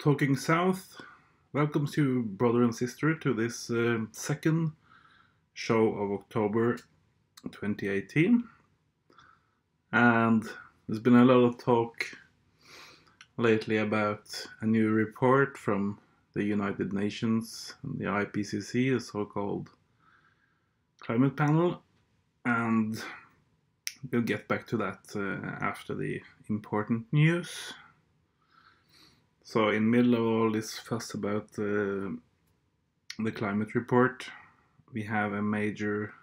Talking South welcomes you, brother and sister, to this second show of October 2018. And there's been a lot of talk lately about a new report from the United Nations and the IPCC, the so-called climate panel, and we'll get back to that after the important news. So in the middle of all this fuss about the climate report, we have a major,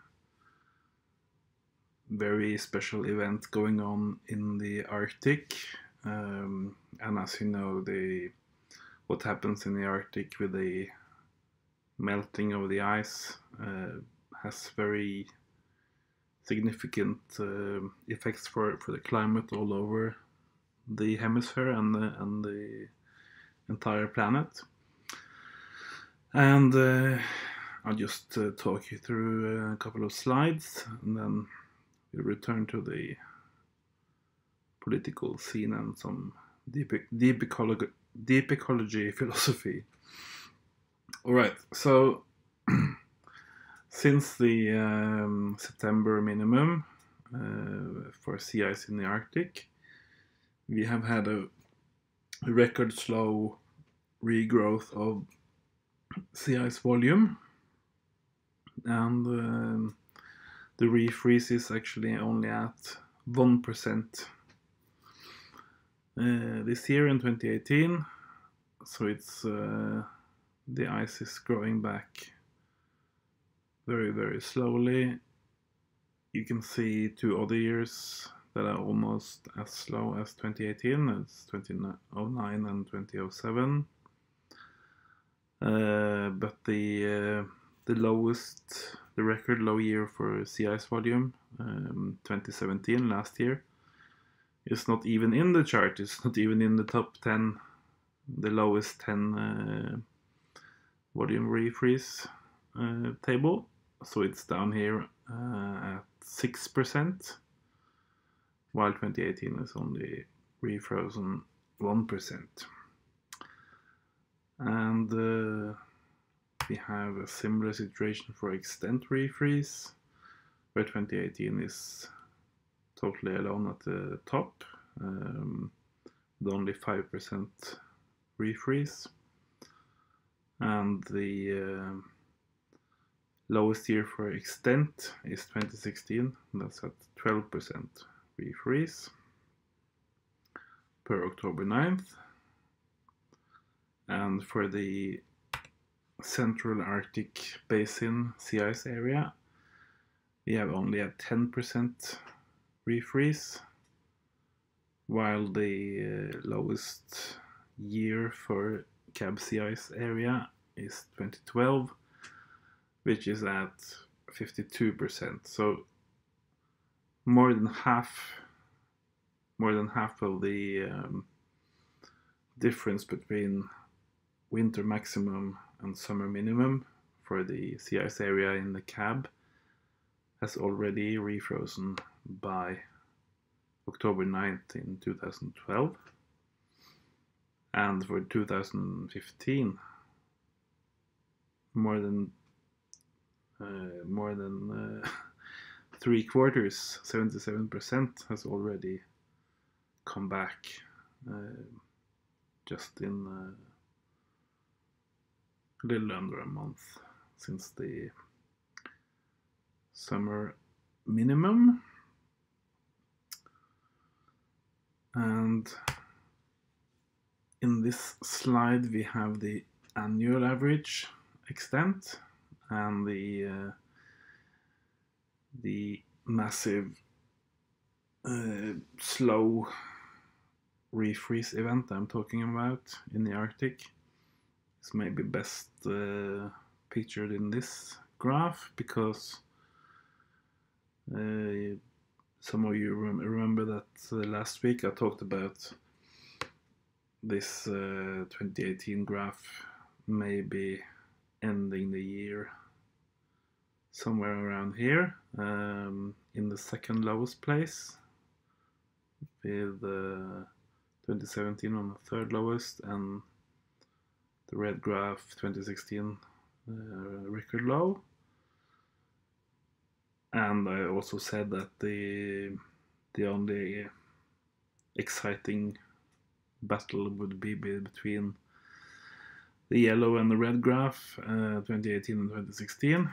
very special event going on in the Arctic. And as you know, what happens in the Arctic with the melting of the ice has very significant effects for the climate all over the hemisphere and the entire planet. And I'll just talk you through a couple of slides, and then we'll return to the political scene and some deep ecology philosophy. All right, so since the September minimum for sea ice in the Arctic, we have had a record slow regrowth of sea ice volume, and the refreeze is actually only at 1% this year in 2018. So it's the ice is growing back very, very slowly. You can see 2 other years that are almost as slow as 2018. It's 2009 and 2007. But the record low year for sea ice volume, 2017, last year, is not even in the chart. It's not even in the top 10, the lowest 10 volume refreeze table. So it's down here at 6%, while 2018 is only refrozen 1%. And we have a similar situation for extent refreeze, where 2018 is totally alone at the top, with only 5% refreeze. And the lowest year for extent is 2016, that's at 12% refreeze per October 9th. And for the Central Arctic Basin Sea Ice Area, we have only a 10% refreeze, while the lowest year for Cab Sea Ice Area is 2012, which is at 52%. So more than half of the difference between winter maximum and summer minimum for the sea ice area in the Cab has already refrozen by October 9th in 2012. And for 2015, more than 3/4, 77%, has already come back just in a little under a month since the summer minimum. And in this slide we have the annual average extent and the massive slow refreeze event I'm talking about in the Arctic. It's maybe best pictured in this graph, because some of you remember that last week I talked about this 2018 graph maybe ending the year somewhere around here, in the second lowest place, with 2017 on the third lowest, and the red graph 2016 record low. And I also said that the only exciting battle would be between the yellow and the red graph 2018 and 2016.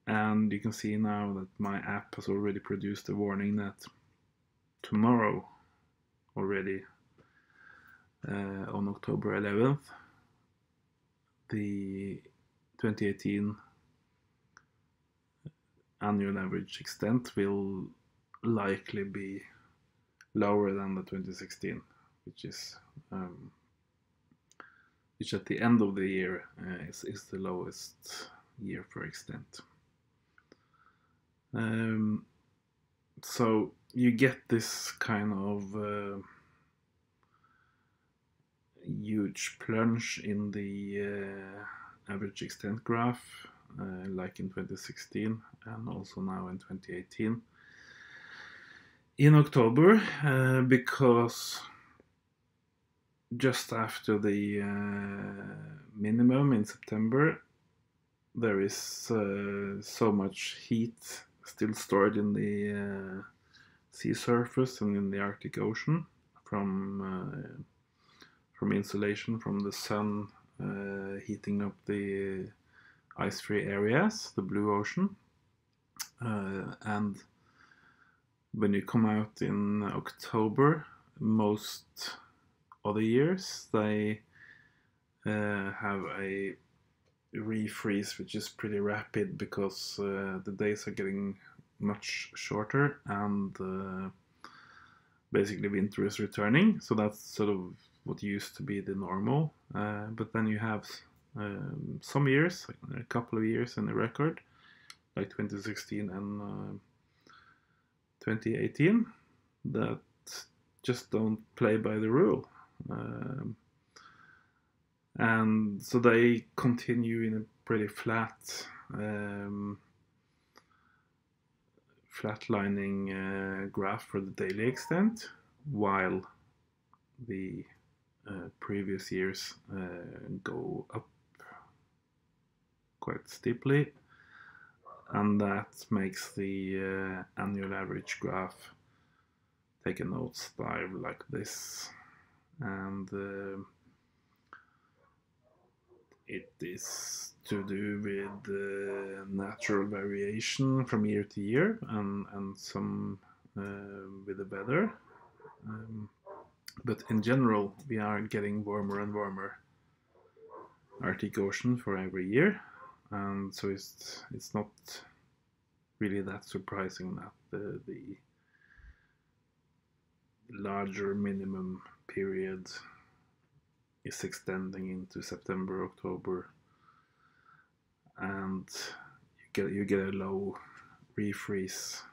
And you can see now that my app has already produced a warning that tomorrow already on October 11th the 2018 annual average extent will likely be lower than the 2016, which at the end of the year is the lowest year for extent. So you get this kind of huge plunge in the average extent graph, like in 2016 and also now in 2018 in October, because just after the minimum in September there is so much heat still stored in the sea surface and in the Arctic Ocean from insolation from the sun heating up the ice-free areas, the blue ocean. And when you come out in October, most other years they have a refreeze which is pretty rapid because the days are getting much shorter and basically winter is returning. So that's sort of what used to be the normal. But then you have some years, a couple of years in the record, like 2016 and 2018, that just don't play by the rule. And so they continue in a pretty flatlining graph for the daily extent, while the previous years go up quite steeply, and that makes the annual average graph take a nosedive like this. And it is to do with natural variation from year to year and some with the weather. But in general, we are getting warmer and warmer Arctic Ocean for every year. And so it's not really that surprising that the larger minimum period is extending into September, October, and you get a low refreeze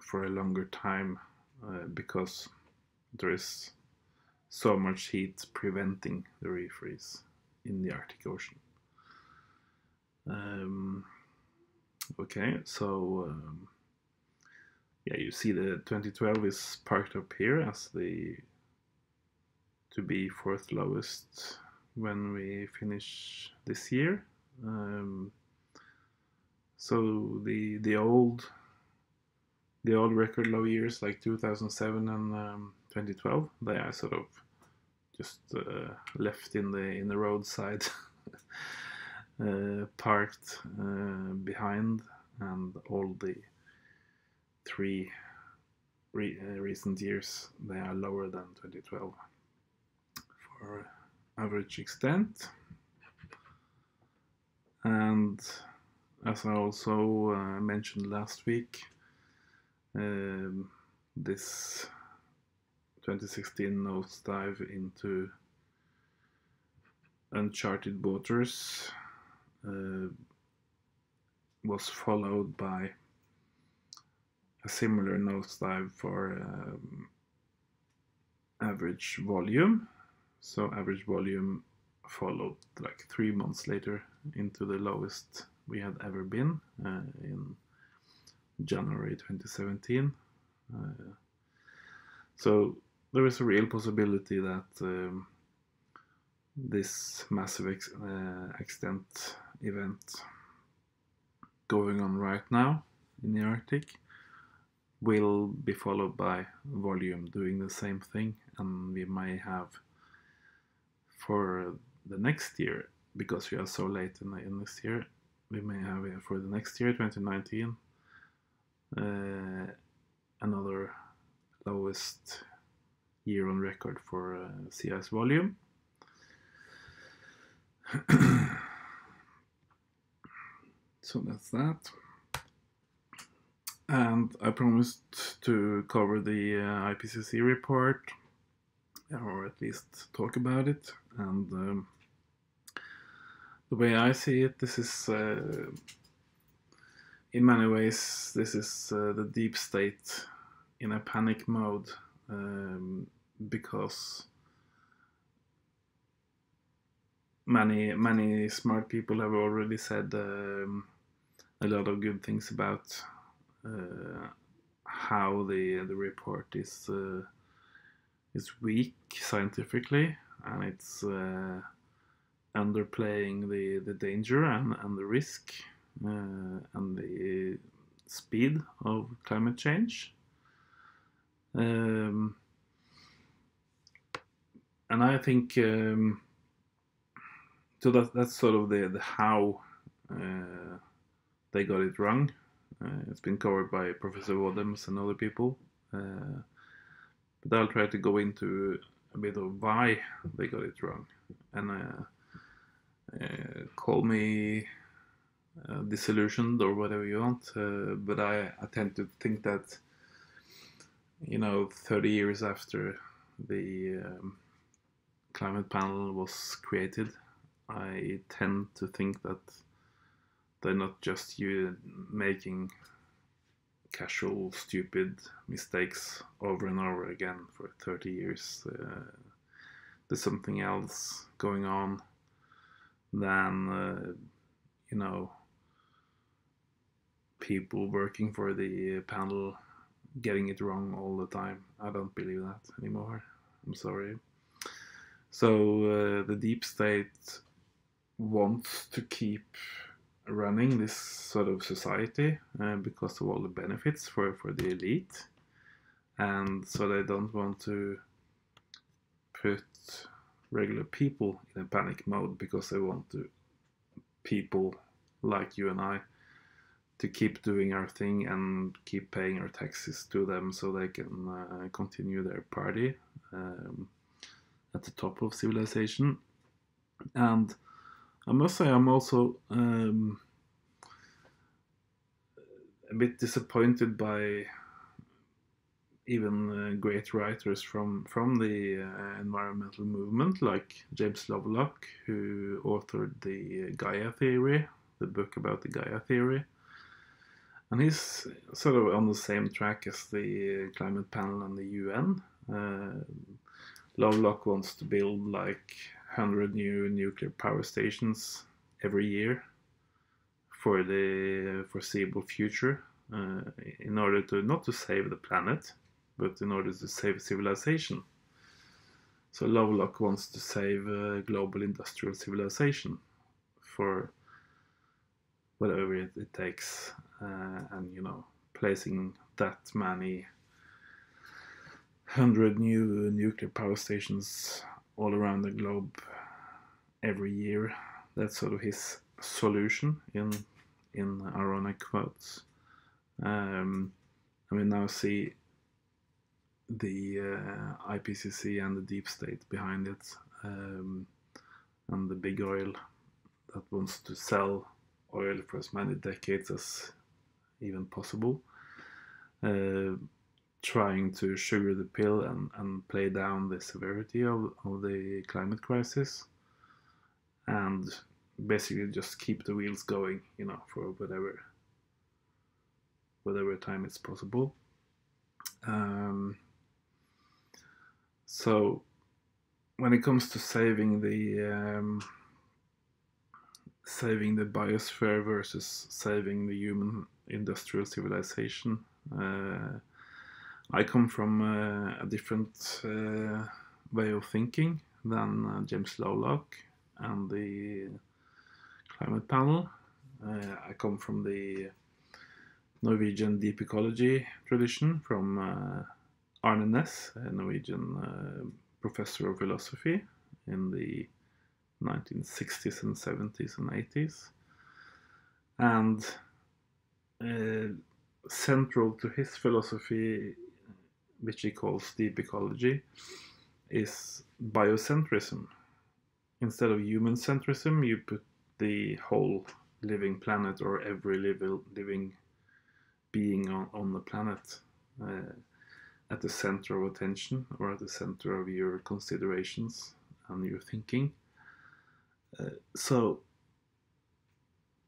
for a longer time because there is so much heat preventing the refreeze in the Arctic Ocean. Okay, so yeah, you see the 2012 is parked up here as the to be fourth lowest when we finish this year. So the old record low years like 2007 and 2012, they are sort of just left in the roadside, parked behind, and all the three recent years they are lower than 2012 for average extent. And as I also mentioned last week, this 2016 nosedive into uncharted waters was followed by a similar nosedive for average volume. So average volume followed like 3 months later into the lowest we had ever been in January 2017. So there is a real possibility that this massive extent event going on right now in the Arctic will be followed by volume doing the same thing, and we may have for the next year, because we are so late in this year, we may have for the next year, 2019, another lowest year on record for sea ice volume. So that's that. And I promised to cover the IPCC report, or at least talk about it. And the way I see it, this is, in many ways, this is the deep state in a panic mode, because many smart people have already said a lot of good things about how the report is weak scientifically, and it's underplaying the danger and the risk and the speed of climate change. And I think so that's sort of the how they got it wrong. It's been covered by Professor Wadhams and other people, but I'll try to go into a bit of why they got it wrong, and call me disillusioned or whatever you want, but I tend to think that, 30 years after the climate panel was created, I tend to think that they're not just making casual, stupid mistakes over and over again for 30 years. There's something else going on than, people working for the panel getting it wrong all the time. I don't believe that anymore. I'm sorry. So the deep state wants to keep running this sort of society because of all the benefits for the elite, and so they don't want to put regular people in a panic mode, because they want people like you and I to keep doing our thing and keep paying our taxes to them, so they can continue their party at the top of civilization. And I must say, I'm also a bit disappointed by even great writers from the environmental movement, like James Lovelock, who authored the Gaia Theory, the book about the Gaia Theory. And he's sort of on the same track as the climate panel and the UN. Lovelock wants to build like 100 new nuclear power stations every year for the foreseeable future, in order to not to save the planet, but in order to save civilization. So Lovelock wants to save global industrial civilization for whatever it takes, and placing that many 100 new nuclear power stations all around the globe every year. That's sort of his solution, in ironic quotes. And we now see the IPCC and the deep state behind it, and the big oil that wants to sell oil for as many decades as even possible, trying to sugar the pill and play down the severity of the climate crisis, and basically just keep the wheels going, for whatever time it's possible. So when it comes to saving the biosphere versus saving the human industrial civilization, I come from a different way of thinking. than James Lovelock and the climate panel. I come from the Norwegian deep ecology tradition from Arne Næss, a Norwegian professor of philosophy in the 1960s and 70s and 80s. And central to his philosophy, which he calls deep ecology, is biocentrism. Instead of human centrism, you put the whole living planet or every living being on the planet at the center of attention, or at the center of your considerations and your thinking. So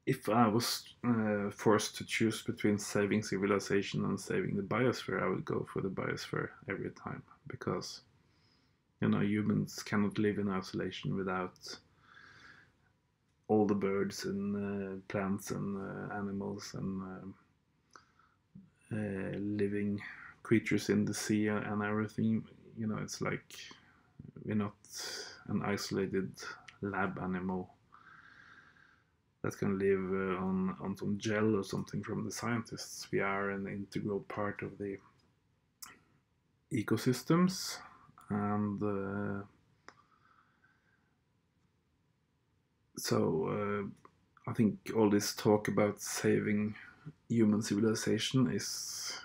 if I was forced to choose between saving civilization and saving the biosphere, I would go for the biosphere every time, because humans cannot live in isolation without all the birds and plants and animals and living creatures in the sea and everything. It's like we're not an isolated lab animal that can live on some gel or something from the scientists. We are an integral part of the ecosystems, and so I think all this talk about saving human civilization is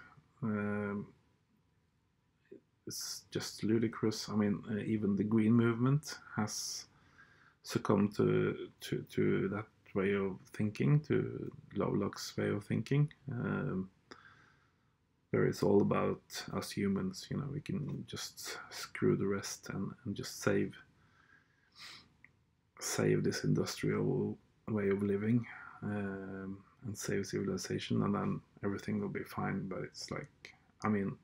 just ludicrous. I mean, even the green movement has succumbed to that way of thinking, to Lovelock's way of thinking, where it's all about us humans. We can just screw the rest and just save this industrial way of living, and save civilization, and then everything will be fine. But it's like, I mean,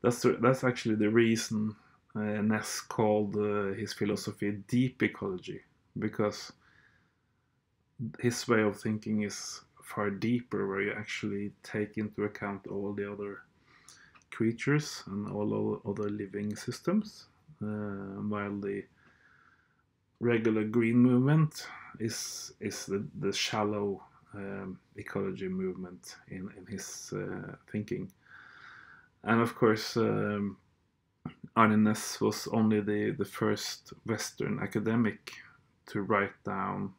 that's actually the reason Næss called his philosophy deep ecology, because his way of thinking is far deeper, where you actually take into account all the other creatures and all other living systems, while the regular green movement is the shallow ecology movement in his thinking. And of course, Arne Næss was only the first Western academic to write down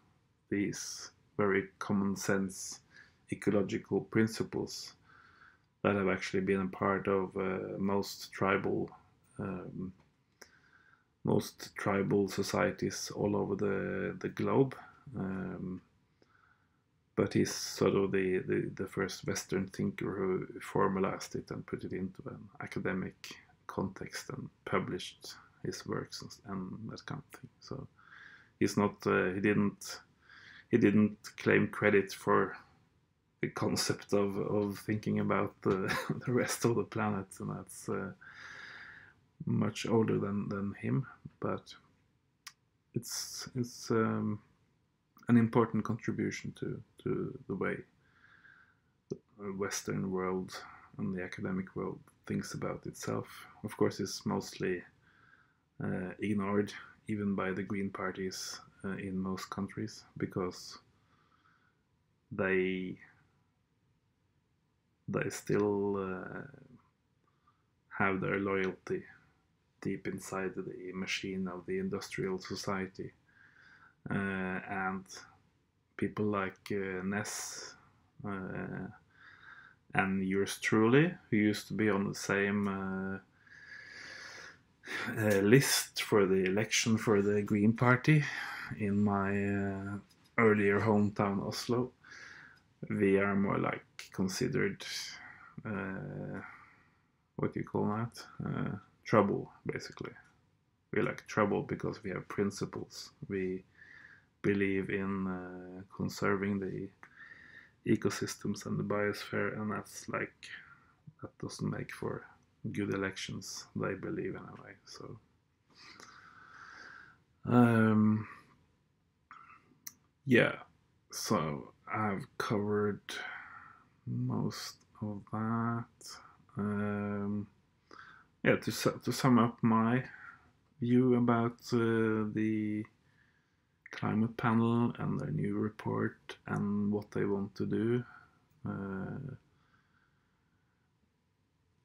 these very common sense ecological principles that have actually been a part of most tribal societies all over the globe. But he's sort of the first Western thinker who formalized it and put it into an academic context and published his works and that kind of thing. So he's not he didn't claim credit for the concept of thinking about the rest of the planet, and that's much older than him. But it's an important contribution to the way the Western world and the academic world thinks about itself. Of course, it's mostly ignored even by the Green parties in most countries, because they still have their loyalty deep inside the machine of the industrial society. And people like Næss and yours truly, who used to be on the same list for the election for the Green Party in my earlier hometown Oslo, we are more like considered what do you call that? Trouble, basically. We're like trouble because we have principles. We believe in conserving the ecosystems and the biosphere, and that doesn't make for good elections, they believe, in a way. So yeah, so I've covered most of that. Yeah, to sum up my view about the climate panel and their new report and what they want to do.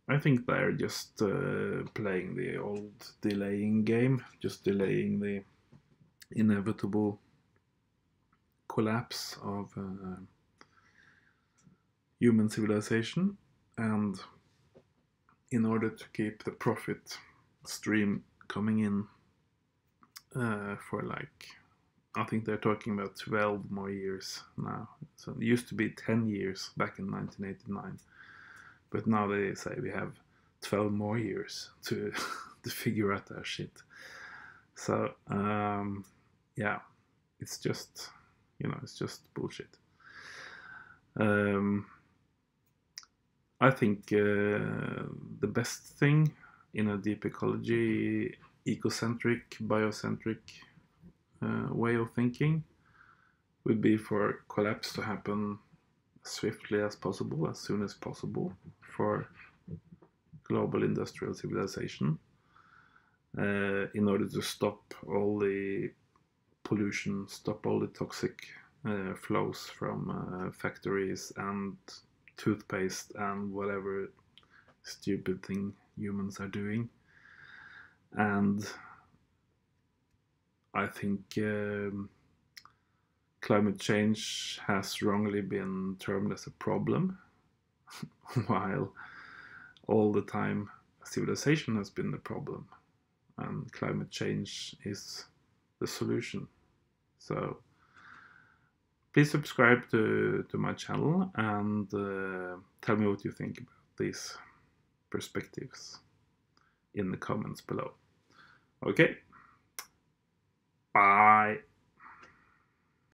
I think they're just playing the old delaying game, just delaying the inevitable collapse of human civilization, and in order to keep the profit stream coming in for like, I think they're talking about 12 more years now. So it used to be 10 years back in 1989, but now they say we have 12 more years to to figure out our shit. So yeah, it's just, it's just bullshit. I think the best thing in a deep ecology, ecocentric, biocentric way of thinking would be for collapse to happen as swiftly as possible, as soon as possible, for global industrial civilization, in order to stop all the pollution, stop all the toxic flows from factories and toothpaste and whatever stupid thing humans are doing. And I think climate change has wrongly been termed as a problem, while all the time civilization has been the problem, and climate change is the solution. So please subscribe to my channel and tell me what you think about these perspectives in the comments below. Okay, bye.